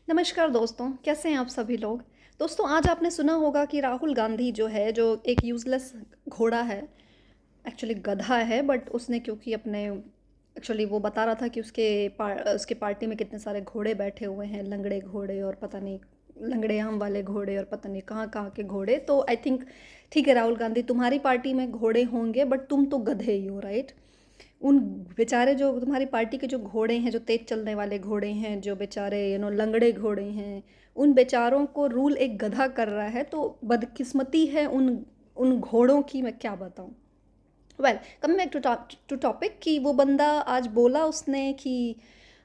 नमस्कार दोस्तों, कैसे हैं आप सभी लोग। दोस्तों, आज आपने सुना होगा कि राहुल गांधी जो है, जो एक यूज़लेस घोड़ा है, एक्चुअली गधा है, बट उसने क्योंकि अपने एक्चुअली वो बता रहा था कि उसके पार्टी में कितने सारे घोड़े बैठे हुए हैं, लंगड़े घोड़े और पता नहीं लंगड़े आम वाले घोड़े और पता नहीं कहाँ कहाँ के घोड़े। तो आई थिंक ठीक है राहुल गांधी, तुम्हारी पार्टी में घोड़े होंगे बट तुम तो गधे ही हो, राइट। उन बेचारे जो तुम्हारी पार्टी के जो घोड़े हैं, जो तेज चलने वाले घोड़े हैं, जो बेचारे लंगड़े घोड़े हैं, उन बेचारों को रूल एक गधा कर रहा है। तो बदकिस्मती है उन उन घोड़ों की, मैं क्या बताऊं। Well, coming back to topic, कि वो बंदा आज बोला उसने कि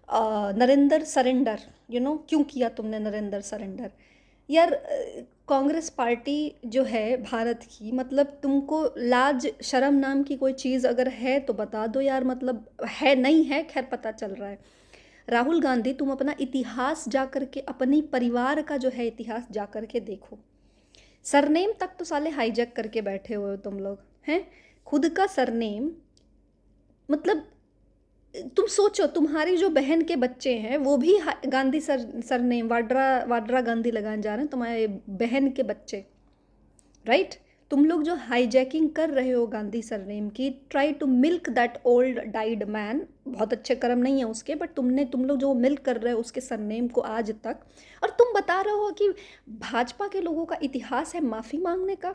नरेंद्र सरेंडर, क्यों किया तुमने नरेंद्र सरेंडर। यार, कांग्रेस पार्टी जो है भारत की, मतलब तुमको लाज शर्म नाम की कोई चीज़ अगर है तो बता दो यार। मतलब है नहीं है, खैर पता चल रहा है। राहुल गांधी, तुम अपना इतिहास जा करके, अपनी परिवार का जो है इतिहास जा करके देखो। सरनेम तक तो साले हाईजैक करके बैठे हुए हो तुम लोग हैं। खुद का सरनेम, मतलब तुम सोचो, तुम्हारी जो बहन के बच्चे हैं वो भी गांधी सरनेम वाड्रा वाड्रा गांधी लगाने जा रहे हैं, तुम्हारे बहन के बच्चे, राइट। तुम लोग जो हाईजैकिंग कर रहे हो गांधी सरनेम की, try to milk that old died man. बहुत अच्छे कर्म नहीं है उसके, बट तुम लोग जो मिल्क कर रहे हो उसके सरनेम को आज तक। और तुम बता रहे हो कि भाजपा के लोगों का इतिहास है माफ़ी मांगने का।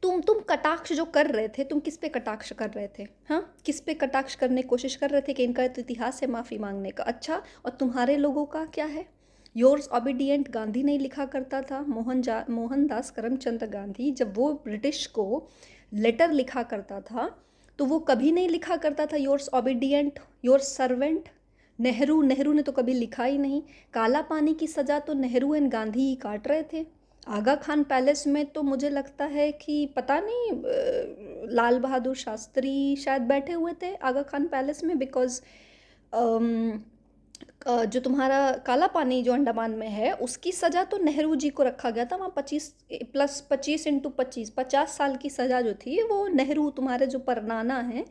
तुम कटाक्ष जो कर रहे थे, तुम किस पे कटाक्ष कर रहे थे? हाँ, किस पे कटाक्ष करने की कोशिश कर रहे थे कि इनका तो इतिहास है माफ़ी मांगने का। अच्छा, और तुम्हारे लोगों का क्या है? योर्स ओबीडियंट गांधी नहीं लिखा करता था, मोहनदास करमचंद गांधी, जब वो ब्रिटिश को लेटर लिखा करता था तो वो कभी नहीं लिखा करता था yours obedient, yours servant. Nehru Nehru ने तो कभी लिखा ही नहीं। काला पानी की सज़ा तो नेहरू एंड गांधी ही काट रहे थे। आगा खान पैलेस में तो मुझे लगता है कि पता नहीं, लाल बहादुर शास्त्री शायद बैठे हुए थे आगा खान पैलेस में, बिकॉज जो तुम्हारा काला पानी जो अंडमान में है उसकी सज़ा तो नेहरू जी को रखा गया था वहाँ। 25 + 25 × 25 50 साल की सज़ा जो थी वो नेहरू, तुम्हारे जो परनाना है,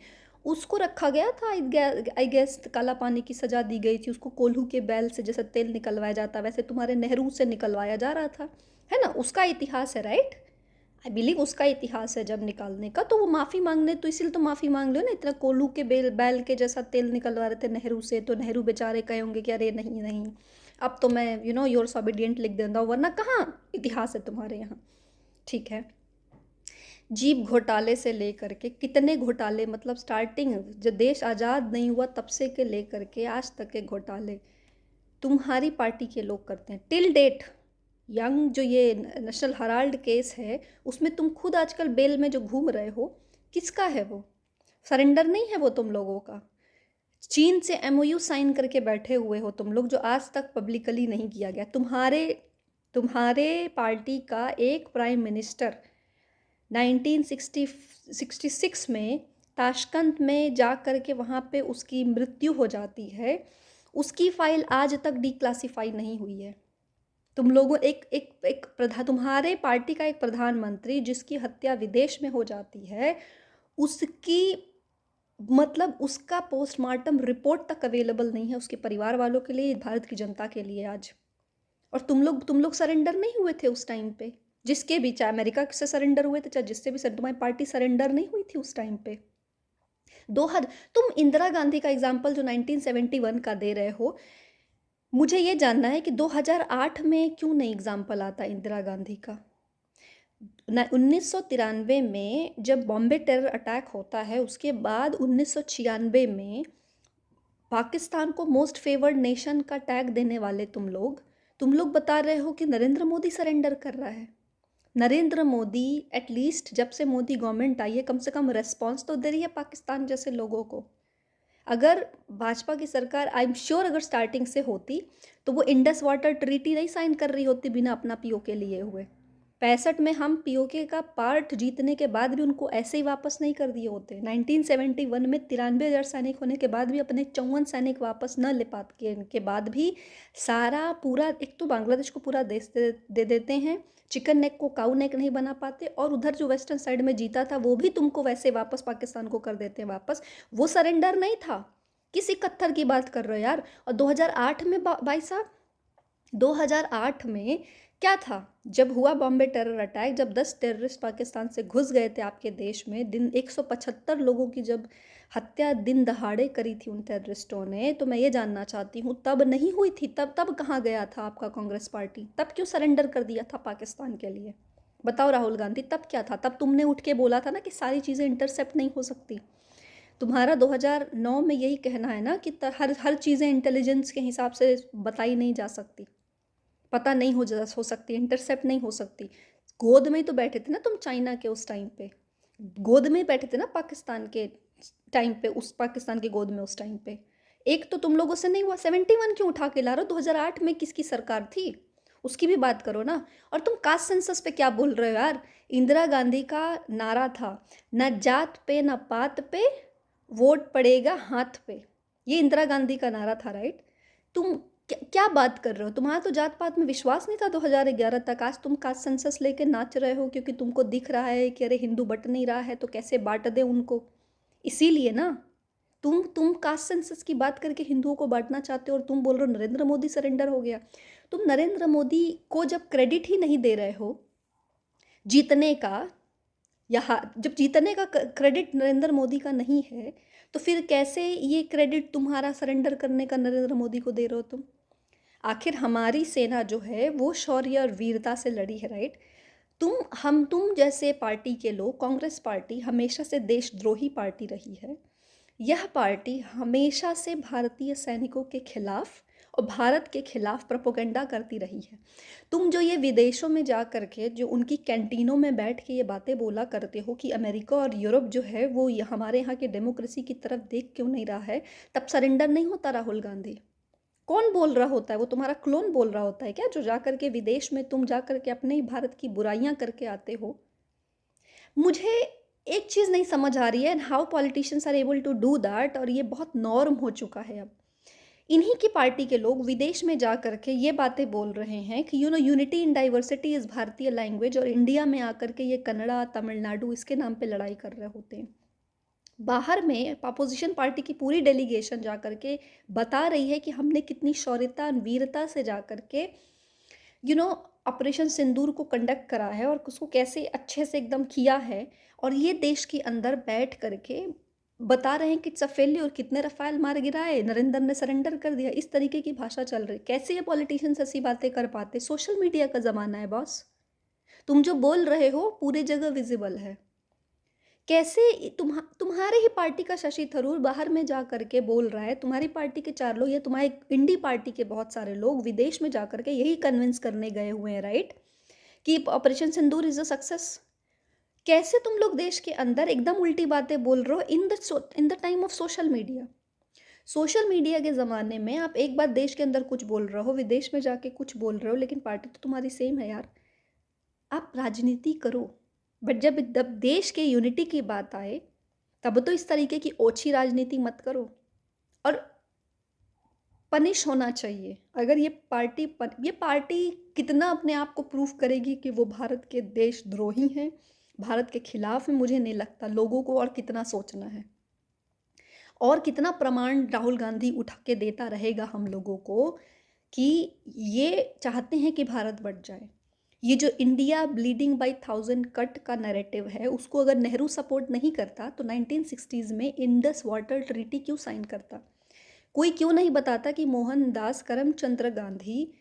उसको रखा गया था। आई गेस काला पानी की सज़ा दी गई थी उसको, कोल्हू के बैल से जैसे तेल निकलवाया जाता वैसे तुम्हारे नेहरू से निकलवाया जा रहा था, है ना। उसका इतिहास है, राइट। आई बिलीव उसका इतिहास है जब निकालने का, तो वो माफ़ी मांगने, तो इसीलिए तो माफ़ी मांग लो ना। इतना कोल्हू के बैल के जैसा तेल निकलवा रहे थे नेहरू से, तो नेहरू बेचारे कहे होंगे कि अरे नहीं नहीं, अब तो मैं योर ऑबिडियंट लिख देता हूँ, वरना कहाँ इतिहास है तुम्हारे यहाँ। ठीक है। जीप घोटाले से लेकर के कितने घोटाले, मतलब स्टार्टिंग जब देश आज़ाद नहीं हुआ तब से के लेकर के आज तक के घोटाले तुम्हारी पार्टी के लोग करते हैं टिल डेट। यंग जो ये नेशनल हराल्ड केस है उसमें तुम खुद आजकल बेल में जो घूम रहे हो, किसका है वो? सरेंडर नहीं है वो तुम लोगों का। चीन से एमओयू साइन करके बैठे हुए हो तुम लोग, जो आज तक पब्लिकली नहीं किया गया। तुम्हारे तुम्हारे पार्टी का एक प्राइम मिनिस्टर 1966 में ताशकंद में जा कर के वहाँ पे उसकी मृत्यु हो जाती है, उसकी फाइल आज तक डिक्लासिफाई नहीं हुई है। तुम लोगों एक प्रधान, तुम्हारे पार्टी का एक प्रधानमंत्री जिसकी हत्या विदेश में हो जाती है, उसकी मतलब उसका पोस्टमार्टम रिपोर्ट तक अवेलेबल नहीं है उसके परिवार वालों के लिए, भारत की जनता के लिए आज। और तुम लोग सरेंडर नहीं हुए थे उस टाइम पे। जिसके भी, चाहे अमेरिका से सरेंडर हुए थे, चाहे जिससे भी तुम्हारी पार्टी सरेंडर नहीं हुई थी उस टाइम पे। तुम इंदिरा गांधी का एग्जाम्पल जो 1971 का दे रहे हो, मुझे ये जानना है कि 2008 में क्यों नहीं एग्जाम्पल आता इंदिरा गांधी का। 1993 में जब बॉम्बे टेरर अटैक होता है, उसके बाद 1996 में पाकिस्तान को मोस्ट फेवर्ड नेशन का टैग देने वाले तुम लोग बता रहे हो कि नरेंद्र मोदी सरेंडर कर रहा है। नरेंद्र मोदी एटलीस्ट जब से मोदी गवर्नमेंट आई है कम से कम रेस्पॉन्स तो दे रही है पाकिस्तान जैसे लोगों को। अगर भाजपा की सरकार, आई एम श्योर, अगर स्टार्टिंग से होती तो वो इंडस वाटर ट्रीटी नहीं साइन कर रही होती बिना अपना पीओके लिए हुए। 65 में हम पीओके का पार्ट जीतने के बाद भी उनको ऐसे ही वापस नहीं कर दिए होते। 1971 में 93,000 सैनिक होने के बाद भी अपने 54 सैनिक वापस न ले पाते के बाद भी सारा पूरा, एक तो बांग्लादेश को पूरा देश दे देते हैं, चिकन नेक को काऊ नेक नहीं बना पाते, और उधर जो वेस्टर्न साइड में जीता था वो भी तुमको वैसे वापस पाकिस्तान को कर देते हैं वापस। वो सरेंडर नहीं था। किस 71 की बात कर रहे हो यार? और 2008 में भाई साहब, 2008 में क्या था? जब हुआ बॉम्बे टेरर अटैक, जब 10 टेररिस्ट पाकिस्तान से घुस गए थे आपके देश में, दिन 175 लोगों की जब हत्या दिन दहाड़े करी थी उन टेररिस्टों ने, तो मैं ये जानना चाहती हूँ तब नहीं हुई थी? तब कहाँ गया था आपका कांग्रेस पार्टी? तब क्यों सरेंडर कर दिया था पाकिस्तान के लिए? बताओ राहुल गांधी, तब क्या था? तब तुमने उठ के बोला था ना कि सारी चीज़ें इंटरसेप्ट नहीं हो सकती। तुम्हारा 2009 में यही कहना है ना कि हर हर चीज़ें इंटेलिजेंस के हिसाब से बताई नहीं जा सकती, पता नहीं हो सकती, इंटरसेप्ट नहीं हो सकती। गोद में ही तो बैठे थे ना तुम चाइना के उस टाइम पे, गोद में ही बैठे थे ना पाकिस्तान के टाइम पे, उस पाकिस्तान की गोद में उस टाइम पे। एक तो तुम लोगों से नहीं हुआ, 71 क्यों उठा के ला रहे हो? 2008 में किसकी सरकार थी, उसकी भी बात करो ना। और तुम कास्ट सेंसस पे क्या बोल रहे हो यार? इंदिरा गांधी का नारा था, न जात पे न पात पे, वोट पड़ेगा हाथ पे। ये इंदिरा गांधी का नारा था, राइट? तुम क्या बात कर रहे हो? तुम्हारा तो जात पात में विश्वास नहीं था 2011 तक। आज तुम कास्ट सेंसस लेके नाच रहे हो क्योंकि तुमको दिख रहा है कि अरे हिंदू बट नहीं रहा है तो कैसे बांट दे उनको, इसीलिए ना। तुम कास्ट सेंसस की बात करके हिंदुओं को बांटना चाहते हो, और तुम बोल रहे हो नरेंद्र मोदी सरेंडर हो गया। तुम नरेंद्र मोदी को जब क्रेडिट ही नहीं दे रहे हो जीतने का, या जब जीतने का क्रेडिट नरेंद्र मोदी का नहीं है, तो फिर कैसे ये क्रेडिट तुम्हारा सरेंडर करने का नरेंद्र मोदी को दे रहे हो तुम? आखिर हमारी सेना जो है वो शौर्य और वीरता से लड़ी है, राइट? तुम जैसे पार्टी के लोग, कांग्रेस पार्टी हमेशा से देशद्रोही पार्टी रही है। यह पार्टी हमेशा से भारतीय सैनिकों के खिलाफ और भारत के खिलाफ प्रोपोगंडा करती रही है। तुम जो ये विदेशों में जा कर के जो उनकी कैंटीनों में बैठ के ये बातें बोला करते हो कि अमेरिका और यूरोप जो है वो हमारे यहाँ के डेमोक्रेसी की तरफ देख क्यों नहीं रहा है, तब सरेंडर नहीं होता राहुल गांधी। कौन बोल रहा होता है? वो तुम्हारा क्लोन बोल रहा होता है क्या, जो जा कर के विदेश में तुम जा कर के अपने ही भारत की बुराइयां करके आते हो? मुझे एक चीज़ नहीं समझ आ रही है, and how politicians are able to do that, और ये बहुत नॉर्म हो चुका है अब। इन्हीं की पार्टी के लोग विदेश में जा कर के ये बातें बोल रहे हैं कि यूनिटी इन डाइवर्सिटी इज़ भारतीय लैंग्वेज, और इंडिया में आकर के ये कन्नड़ा तमिलनाडु इसके नाम पे लड़ाई कर रहे होते हैं। बाहर में अपोजिशन पार्टी की पूरी डेलीगेशन जा कर के बता रही है कि हमने कितनी शौर्यता वीरता से जा कर के यू नो ऑपरेशन सिंदूर को कंडक्ट करा है और उसको कैसे अच्छे से एकदम किया है। और ये देश के अंदर बैठ करके बता रहे हैं कि इट्स अ फेल्योर, कितने रफाल मार गिराए, नरेंद्र ने सरेंडर कर दिया, इस तरीके की भाषा चल रही। कैसे ये पॉलिटिशियंस ऐसी बातें कर पाते? सोशल मीडिया का ज़माना है बॉस, तुम जो बोल रहे हो पूरे जगह विजिबल है। कैसे तुम्हारे ही पार्टी का शशि थरूर बाहर में जा करके बोल रहा है, तुम्हारी पार्टी के 4 लोग या तुम्हारी इंडी पार्टी के बहुत सारे लोग विदेश में जा करके यही कन्विंस करने गए हुए हैं, राइट, कि operation Sindoor is a success. कैसे तुम लोग देश के अंदर एकदम उल्टी बातें बोल रहे हो in the time of social media? Social media के ज़माने में आप एक बार देश के अंदर कुछ बोल रहे हो, विदेश में जाके कुछ बोल रहे हो, लेकिन पार्टी तो तुम्हारी सेम है यार। आप राजनीति करो, बट जब देश के यूनिटी की बात आए तब तो इस तरीके की ओछी राजनीति मत करो। और पनिश होना चाहिए अगर ये पार्टी कितना अपने आप को प्रूव करेगी कि वो भारत के देशद्रोही हैं, भारत के खिलाफ में, मुझे नहीं लगता। लोगों को और कितना सोचना है, और कितना प्रमाण राहुल गांधी उठा के देता रहेगा हम लोगों को कि ये चाहते हैं कि भारत बढ़ जाए। ये जो India bleeding by thousand cut का नैरेटिव है, उसको अगर नेहरू सपोर्ट नहीं करता तो 1960s में इंडस वाटर ट्रीटी क्यों साइन करता? कोई क्यों नहीं बताता कि मोहनदास करमचंद्र गांधी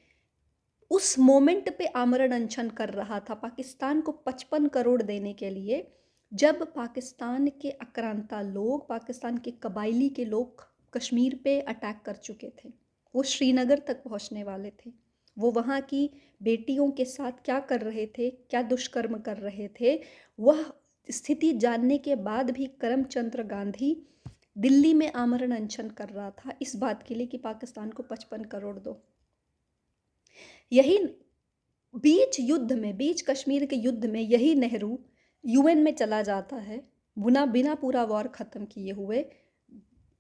उस मोमेंट पे आमरण अनशन कर रहा था पाकिस्तान को 55 करोड़ देने के लिए, जब पाकिस्तान के आक्रांता लोग, पाकिस्तान के कबायली के लोग कश्मीर पे अटैक कर चुके थे, वो श्रीनगर तक पहुंचने वाले थे। वो वहाँ की बेटियों के साथ क्या कर रहे थे, क्या दुष्कर्म कर रहे थे, वह स्थिति जानने के बाद भी करमचंद्र गांधी दिल्ली में आमरण अनशन कर रहा था इस बात के लिए कि पाकिस्तान को 55 करोड़ दो। यही बीच कश्मीर के युद्ध में यही नेहरू यूएन में चला जाता है, बिना पूरा वॉर ख़त्म किए हुए।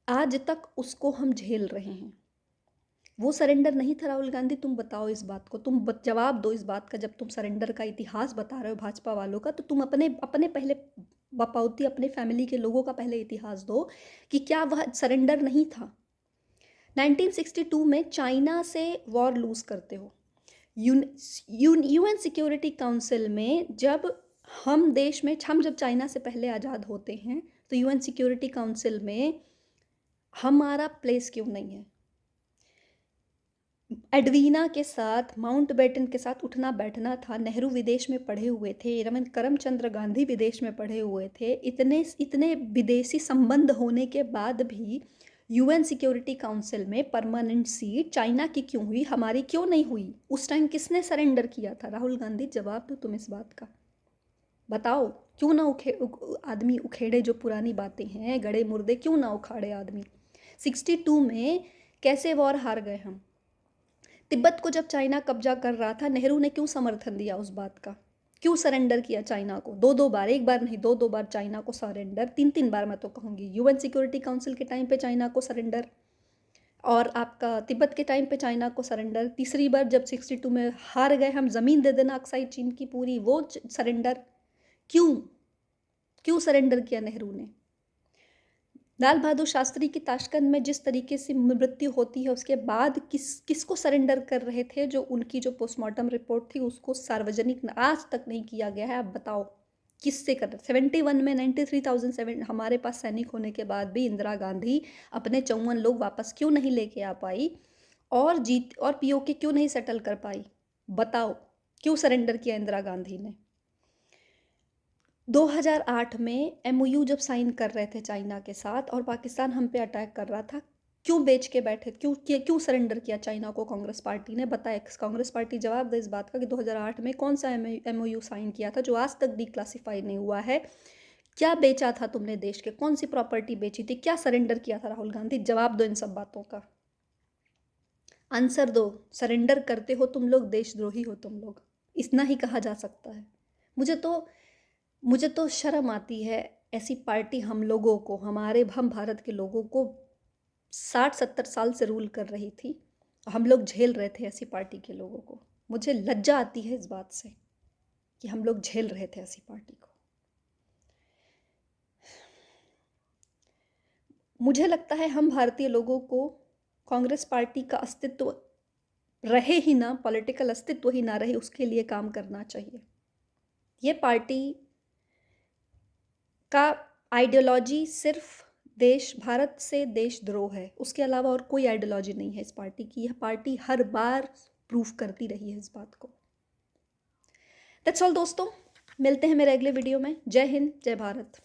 आज तक उसको हम झेल रहे हैं। वो सरेंडर नहीं था राहुल गांधी? तुम बताओ इस बात को, तुम जवाब दो इस बात का। जब तुम सरेंडर का इतिहास बता रहे हो भाजपा वालों का, तो तुम अपने अपने पहले बपाउती अपने फैमिली के लोगों का पहले इतिहास दो कि क्या वह सरेंडर नहीं था? 1962 में चाइना से वॉर लूज़ करते हो। यूएन सिक्योरिटी काउंसिल में जब हम जब चाइना से पहले आज़ाद होते हैं तो यूएन सिक्योरिटी काउंसिल में हमारा प्लेस क्यों नहीं है? एडवीना के साथ, माउंटबेटन के साथ उठना बैठना था। नेहरू विदेश में पढ़े हुए थे, रमन करमचंद्र गांधी विदेश में पढ़े हुए थे। इतने इतने विदेशी संबंध होने के बाद भी यूएन सिक्योरिटी काउंसिल में परमानेंट सीट चाइना की क्यों हुई, हमारी क्यों नहीं हुई? उस टाइम किसने सरेंडर किया था? राहुल गांधी, जवाब दो तुम इस बात का। बताओ, क्यों ना आदमी उखेड़े जो पुरानी बातें हैं, गड़े मुर्दे क्यों ना उखाड़े आदमी। 62 में कैसे वॉर हार गए हम? तिब्बत को जब चाइना कब्जा कर रहा था, नेहरू ने क्यों समर्थन दिया उस बात का? क्यों सरेंडर किया चाइना को? दो दो बार, एक बार नहीं, दो दो बार चाइना को सरेंडर, तीन तीन बार मैं तो कहूँगी। यूएन सिक्योरिटी काउंसिल के टाइम पे चाइना को सरेंडर, और आपका तिब्बत के टाइम पे चाइना को सरेंडर। तीसरी बार जब 62 में हार गए हम, ज़मीन दे देना अक्साई चीन की पूरी, वो सरेंडर। क्यों क्यों सरेंडर किया नेहरू ने? लाल बहादुर शास्त्री की ताशकंद में जिस तरीके से मृत्यु होती है, उसके बाद किसको सरेंडर कर रहे थे? जो उनकी जो पोस्टमार्टम रिपोर्ट थी उसको सार्वजनिक आज तक नहीं किया गया है। आप बताओ किससे कर रहे? 71 में 93,007 हमारे पास सैनिक होने के बाद भी इंदिरा गांधी अपने 54 लोग वापस क्यों नहीं लेके आ पाई, और पीओके क्यों नहीं सेटल कर पाई? बताओ, क्यों सरेंडर किया इंदिरा गांधी ने? 2008 में एमओयू जब साइन कर रहे थे चाइना के साथ और पाकिस्तान हम पे अटैक कर रहा था, क्यों बेच के बैठे? क्यों सरेंडर किया चाइना को कांग्रेस पार्टी ने? बताए कांग्रेस पार्टी, जवाब दे इस बात का कि 2008 में कौन सा एमओयू साइन किया था जो आज तक डिक्लासिफाई नहीं हुआ है? क्या बेचा था तुमने देश के? कौन सी प्रॉपर्टी बेची थी? क्या सरेंडर किया था राहुल गांधी? जवाब दो इन सब बातों का, आंसर दो। सरेंडर करते हो तुम लोग, देशद्रोही हो तुम लोग, इतना ही कहा जा सकता है। मुझे तो शर्म आती है ऐसी पार्टी हम लोगों को, हम भारत के लोगों को 60-70 साल से रूल कर रही थी, हम लोग झेल रहे थे ऐसी पार्टी के लोगों को। मुझे लज्जा आती है इस बात से कि हम लोग झेल रहे थे ऐसी पार्टी को। मुझे लगता है हम भारतीय लोगों को कांग्रेस पार्टी का अस्तित्व रहे ही ना, पॉलिटिकल अस्तित्व ही ना रहे, उसके लिए काम करना चाहिए। ये पार्टी का आइडियोलॉजी सिर्फ भारत से देशद्रोह है, उसके अलावा और कोई आइडियोलॉजी नहीं है इस पार्टी की। यह पार्टी हर बार प्रूफ करती रही है इस बात को। दैट्स ऑल दोस्तों, मिलते हैं मेरे अगले वीडियो में। जय हिंद, जय भारत।